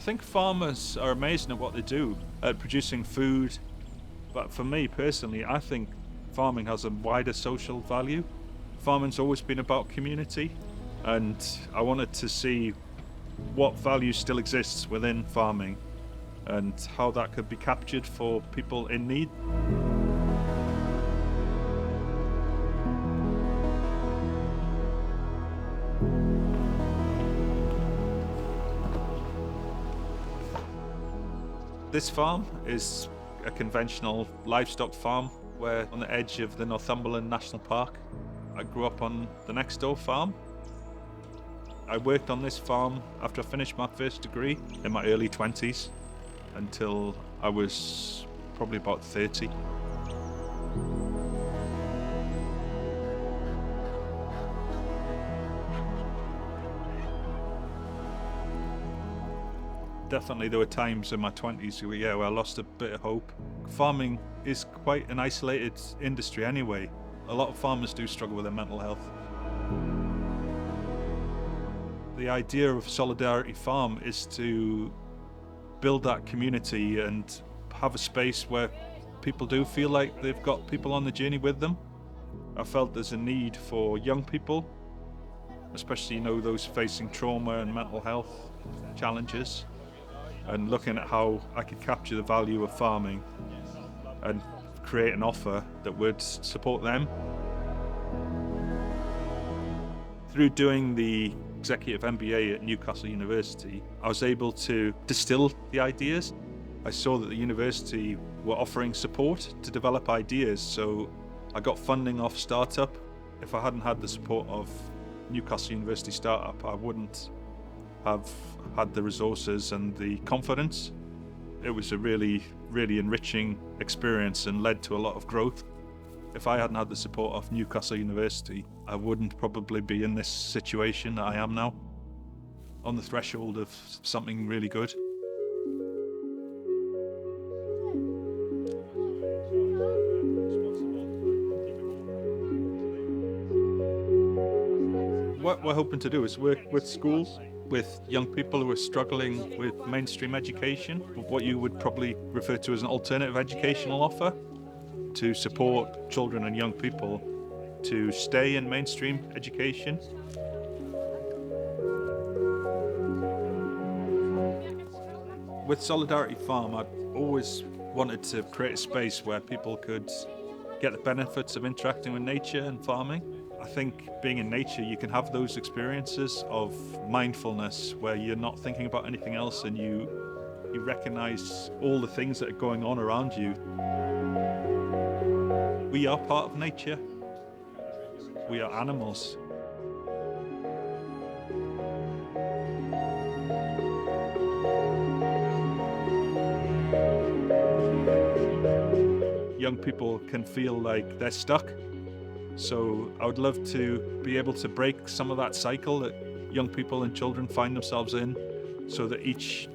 think farmers are amazing at what they do, at producing food. But for me personally, I think farming has a wider social value. Farming's always been about community, and I wanted to see what value still exists within farming and how that could be captured for people in need. This farm is a conventional livestock farm. We're on the edge of the Northumberland National Park. I grew up on the next door farm. I worked on this farm after I finished my first degree in my early 20s until I was probably about 30. Definitely there were times in my 20s where I lost a bit of hope. Farming is quite an isolated industry anyway. A lot of farmers do struggle with their mental health. The idea of Solidarity Farm is to build that community and have a space where people do feel like they've got people on the journey with them. I felt there's a need for young people, especially those facing trauma and mental health challenges, and looking at how I could capture the value of farming and create an offer that would support them. Through doing the Executive MBA at Newcastle University, I was able to distill the ideas. I saw that the university were offering support to develop ideas, so I got funding off Startup. If I hadn't had the support of Newcastle University Startup, I wouldn't have had the resources and the confidence. It was a really, really enriching experience and led to a lot of growth. If I hadn't had the support of Newcastle University, I wouldn't probably be in this situation that I am now, on the threshold of something really good. What we're hoping to do is work with schools, with young people who are struggling with mainstream education, what you would probably refer to as an alternative educational offer, to support children and young people to stay in mainstream education. With Solidarity Farm, I've always wanted to create a space where people could get the benefits of interacting with nature and farming. I think being in nature, you can have those experiences of mindfulness where you're not thinking about anything else and you recognize all the things that are going on around you. We are part of nature. We are animals. Young people can feel like they're stuck. So I would love to be able to break some of that cycle that young people and children find themselves in, so that each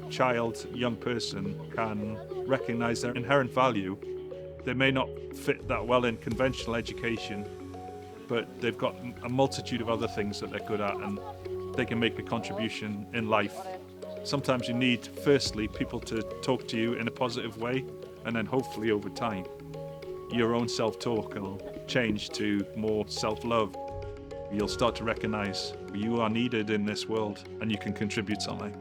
child, young person can recognize their inherent value. They may not fit that well in conventional education, but they've got a multitude of other things that they're good at, and they can make a contribution in life. Sometimes you need, firstly, people to talk to you in a positive way, and then hopefully over time, your own self-talk will change to more self-love. You'll start to recognize you are needed in this world and you can contribute something.